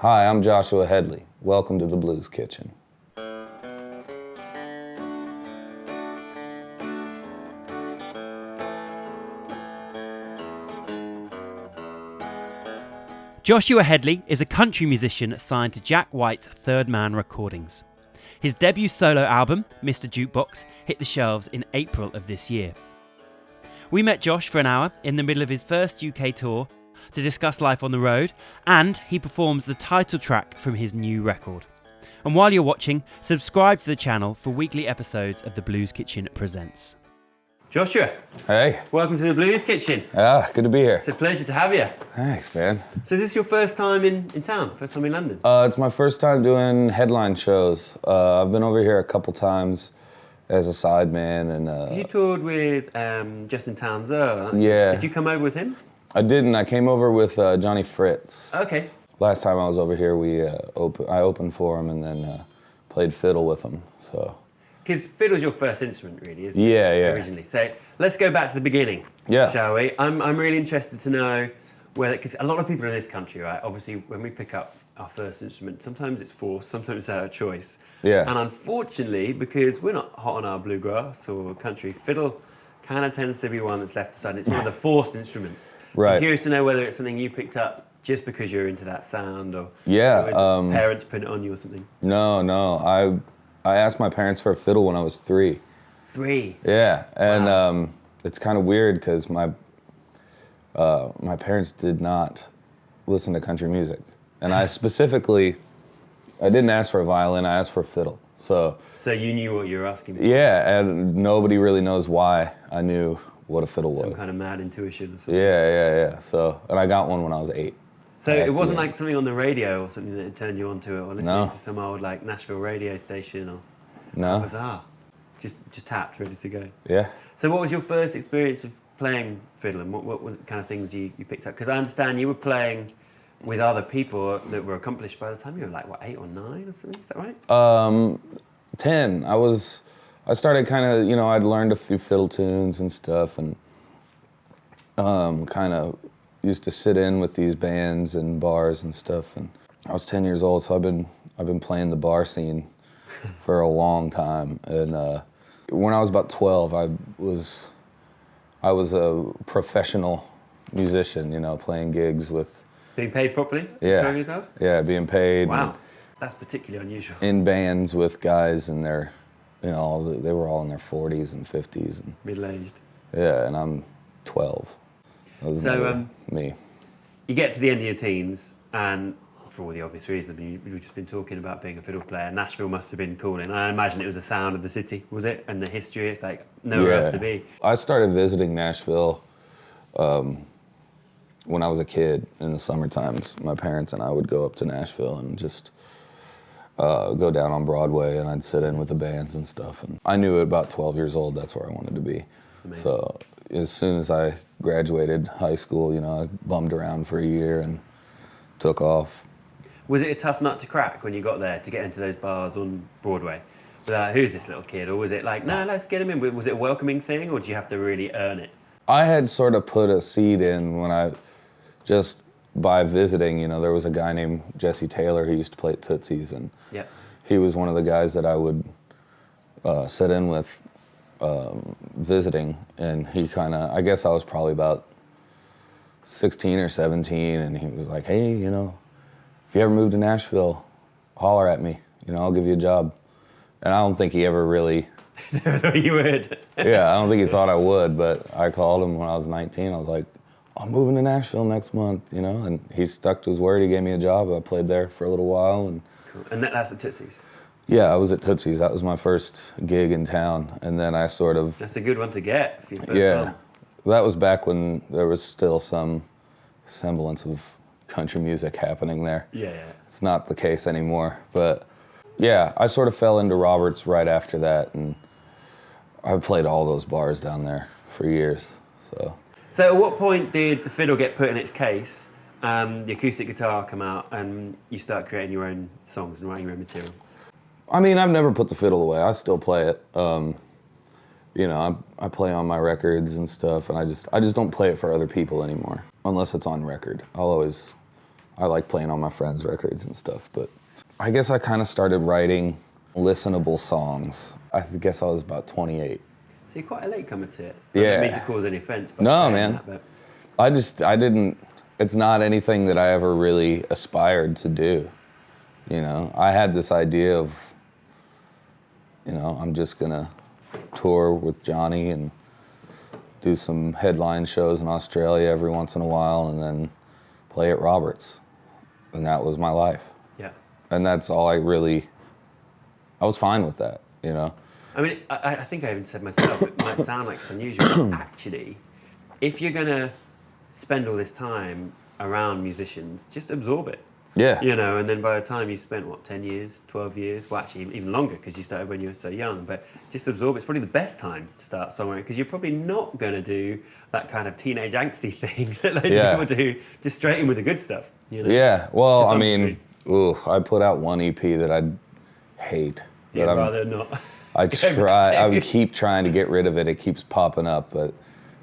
Hi, I'm Joshua Hedley. Welcome to the Blues Kitchen. Joshua Hedley is a country musician signed to Jack White's Third Man Recordings. His debut solo album, Mr Juke Box, hit the shelves in April of this year. We met Josh for an hour in the middle of his first UK tour to discuss life on the road, and he performs the title track from his new record. And while you're watching, subscribe to the channel for weekly episodes of The Blues Kitchen Presents. Joshua. Hey. Welcome to The Blues Kitchen. Yeah, good to be here. It's a pleasure to have you. Thanks, man. So is this your first time in town? First time in London? It's my first time doing headline shows. I've been over here a couple times as a sideman, and you toured with Justin Townsend. Yeah. Did you come over with him? I didn't. I came over with Johnny Fritz. Okay. Last time I was over here, I opened for him and then played fiddle with him. So. Because fiddle's your first instrument, really, isn't it? Yeah, yeah. Originally. So let's go back to the beginning, shall we? I'm really interested to know whether, because a lot of people in this country, right, obviously when we pick up our first instrument, sometimes it's forced, sometimes it's out of choice. Yeah. And unfortunately, because we're not hot on our bluegrass or country, fiddle kind of tends to be one that's left aside. It's one of the forced instruments. Right. So I'm curious to know whether it's something you picked up just because you're into that sound, or Yeah, was parents put it on you or something? No. I asked my parents for a fiddle when I was 3. 3? Yeah, and Wow. It's kind of weird because my parents did not listen to country music, and I didn't ask for a violin. I asked for a fiddle. So you knew what you were asking for? Yeah, and nobody really knows why I knew what a fiddle was. Some kind of mad intuition or something. Yeah. So, and I got one when I was 8. So it wasn't like something on the radio or something that turned you onto it, or listening to some old like Nashville radio station, or No. bizarre. Just tapped, ready to go. Yeah. So what was your first experience of playing fiddle, and what were the kind of things you picked up? Because I understand you were playing with other people that were accomplished by the time you were like, what, 8 or 9 or something? Is that right? 10. I started kind of, I'd learned a few fiddle tunes and stuff, and kind of used to sit in with these bands and bars and stuff. And I was 10 years old, so I've been playing the bar scene for a long time. And when I was about 12, I was a professional musician, playing gigs with. Being paid properly? Yeah. For yourself? Yeah, being paid. Wow, that's particularly unusual. In bands with guys in their, they were all in their 40s and 50s. And, middle-aged. Yeah, and I'm 12. That was me. You get to the end of your teens, and for all the obvious reasons, we've just been talking about being a fiddle player. Nashville must have been calling. I imagine it was the sound of the city, was it? And the history, it's like nowhere else to be. I started visiting Nashville when I was a kid in the summer times. My parents and I would go up to Nashville and just go down on Broadway, and I'd sit in with the bands and stuff. And I knew at about 12 years old that's where I wanted to be. Amazing. So as soon as I graduated high school, I bummed around for a year and took off. Was it a tough nut to crack when you got there to get into those bars on Broadway? Who's this little kid? Or was it like, no, let's get him in? Was it a welcoming thing, or did you have to really earn it? I had sort of put a seed in when just by visiting, there was a guy named Jesse Taylor who used to play at Tootsie's, and he was one of the guys that I would sit in with visiting, and he kind of, I guess I was probably about 16 or 17, and he was like, hey, if you ever move to Nashville, holler at me, I'll give you a job. And I don't think he ever really... Never thought you would. Yeah, I don't think he thought I would, but I called him when I was 19. I was like, I'm moving to Nashville next month, and he stuck to his word. He gave me a job. I played there for a little while. And cool. And that's at Tootsie's? Yeah, I was at Tootsie's. That was my first gig in town. And then I sort of... That's a good one to get for your first one. That was back when there was still some semblance of country music happening there. Yeah. It's not the case anymore. But yeah, I sort of fell into Roberts right after that, and I played all those bars down there for years. So at what point did the fiddle get put in its case, the acoustic guitar come out, and you start creating your own songs and writing your own material? I mean, I've never put the fiddle away. I still play it. I play on my records and stuff, and I just don't play it for other people anymore, unless it's on record. I'll I like playing on my friends' records and stuff, but I guess I kind of started writing listenable songs. I guess I was about 28. So you're quite a late comer to it. Yeah. I don't mean to cause any offence. No, man. That, but... I didn't, it's not anything that I ever really aspired to do. You know, I had this idea of, you know, I'm just gonna tour with Johnny and do some headline shows in Australia every once in a while and then play at Roberts. And that was my life. Yeah. And that's all I was fine with that, you know? I mean, I think I even said myself, it might sound like it's unusual, but actually, if you're gonna spend all this time around musicians, just absorb it. Yeah. You know, and then by the time you spent, 10 years, 12 years, well, actually even longer because you started when you were so young, but just absorb it. It's probably the best time to start songwriting because you're probably not going to do that kind of teenage angsty thing that loads of people do, just straight in with the good stuff, you know? Yeah, well, I mean, I put out one EP that I hate. You'd rather not. I would keep trying to get rid of it. It keeps popping up, but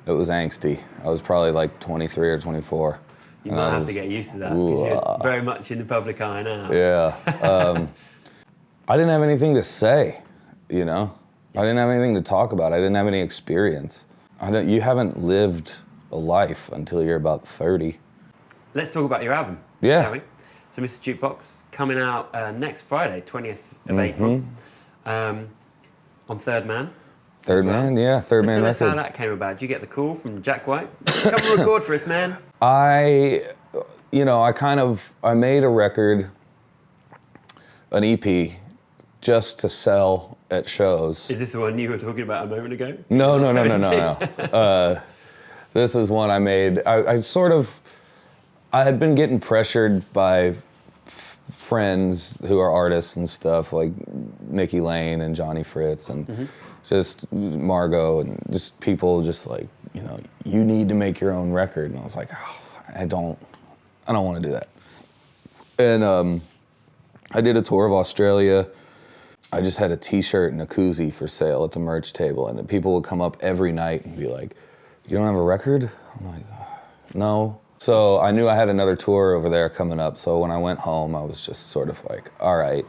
it was angsty. I was probably like 23 or 24. You might have to get used to that because you're very much in the public eye now. Yeah. I didn't have anything to say, you know? I didn't have anything to talk about. I didn't have any experience. You haven't lived a life until you're about 30. Let's talk about your album, shall we? So Mr Juke Box, coming out next Friday, 20th of April, on Third Man. Third Man, yeah, Third Man Records. Tell us how that came about. Did you get the call from Jack White? Come and record for us, man. I made a record, an EP, just to sell at shows. Is this the one you were talking about a moment ago? No. This is one I made. I had been getting pressured by friends who are artists and stuff, like Nikki Lane and Johnny Fritz and just Margot and just people just like, you know, you need to make your own record. And I was like, oh, I don't want to do that. And I did a tour of Australia. I just had a t-shirt and a koozie for sale at the merch table, and people would come up every night and be like, you don't have a record? I'm like, no. So I knew I had another tour over there coming up, so when I went home, I was just sort of like, all right,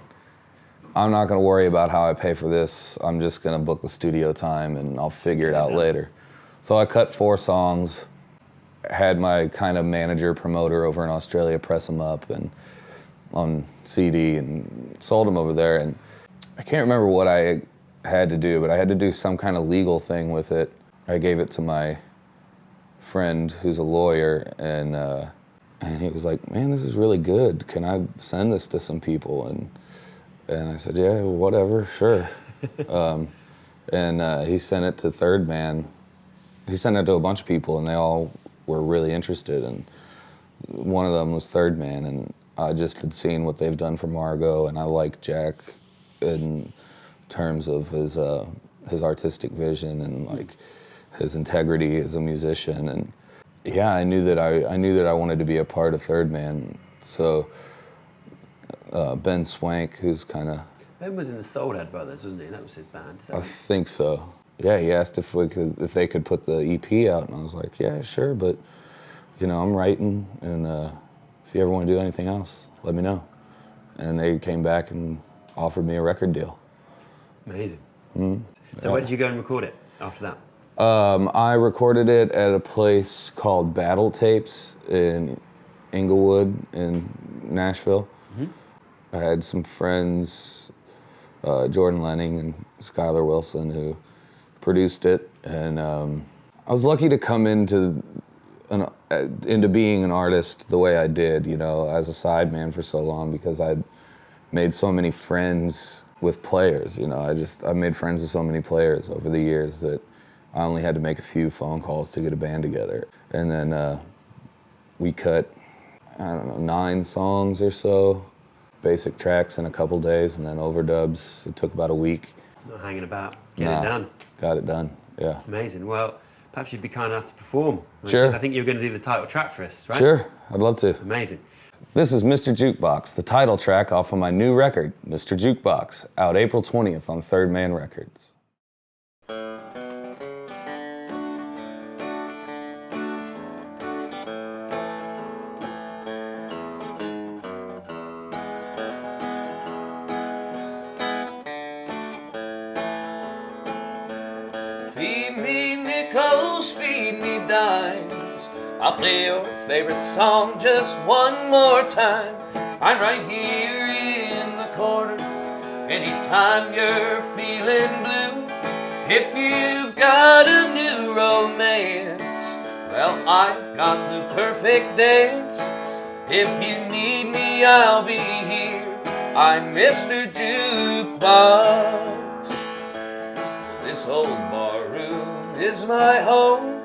I'm not gonna worry about how I pay for this. I'm just gonna book the studio time and I'll figure it out later. So I cut 4 songs, had my kind of manager promoter over in Australia press them up and on CD and sold them over there. And I can't remember what I had to do, but I had to do some kind of legal thing with it. I gave it to my friend who's a lawyer, and he was like, man, this is really good. Can I send this to some people? And I said, yeah, whatever, sure. And he sent it to Third Man. He sent it to a bunch of people, and they all were really interested. And one of them was Third Man, and I just had seen what they've done for Margot, and I like Jack in terms of his artistic vision and like his integrity as a musician. And yeah, I knew that I wanted to be a part of Third Man. So Ben Swank, who's kind of... Ben was in the Soulhead Brothers, wasn't he? That was his band. I think so. Yeah, he asked if they could put the EP out, and I was like, yeah, sure, but you know, I'm writing, and if you ever want to do anything else, let me know. And they came back and offered me a record deal. Amazing. So where did you go and record it after that? I recorded it at a place called Battle Tapes in Inglewood in Nashville. I had some friends, Jordan Lenning and Skylar Wilson, who produced it, and I was lucky to come into being an artist the way I did, you know, as a sideman for so long, because I'd made so many friends with players, you know. I made friends with so many players over the years that I only had to make a few phone calls to get a band together. And then we cut, 9 songs or so, basic tracks in a couple days, and then overdubs. It took about a week. Not hanging about. Get it done. Got it done, yeah. Amazing. Well, perhaps you'd be kind enough to perform. Sure. I think you were going to do the title track for us, right? Sure, I'd love to. Amazing. This is Mr. Juke Box, the title track off of my new record, Mr. Juke Box, out April 20th on Third Man Records. dimes. I'll play your favorite song just one more time. I'm right here in the corner anytime you're feeling blue. If you've got a new romance, well, I've got the perfect dance. If you need me, I'll be here. I'm Mr. Jukebox. This old bar room is my home,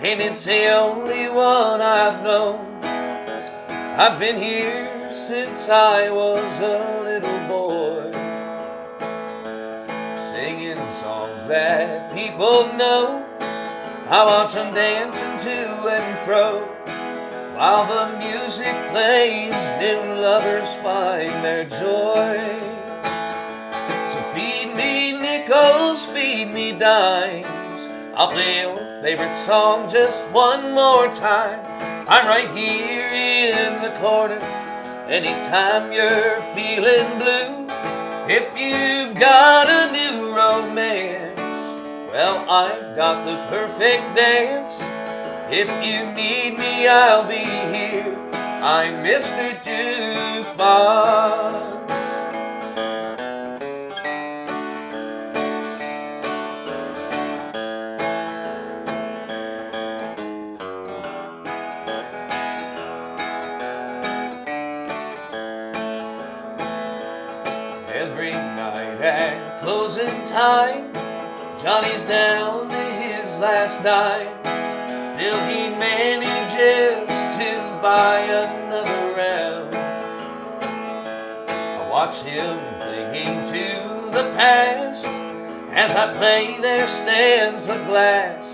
and it's the only one I've known. I've been here since I was a little boy, singing songs that people know. I watch them dancing to and fro, while the music plays, new lovers find their joy. So feed me nickels, feed me dimes. I'll play your favorite song just one more time. I'm right here in the corner anytime you're feeling blue. If you've got a new romance, well, I've got the perfect dance. If you need me, I'll be here. I'm Mr. Jukebox. Every night at closing time, Johnny's down to his last dime. Still he manages to buy another round. I watch him clinging to the past. As I play there stands a glass.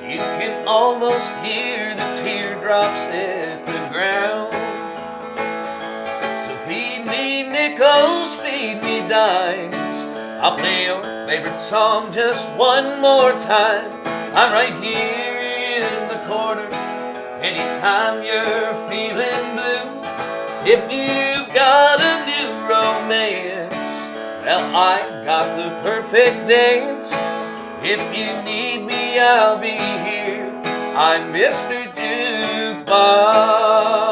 You can almost hear the teardrops hit the ground. So feed me nickels, feed me dimes. I'll play your favorite song just one more time. I'm right here in the corner anytime you're feeling blue. If you've got a new romance, well, I've got the perfect dance. If you need me, I'll be here. I'm Mr. Jukebox.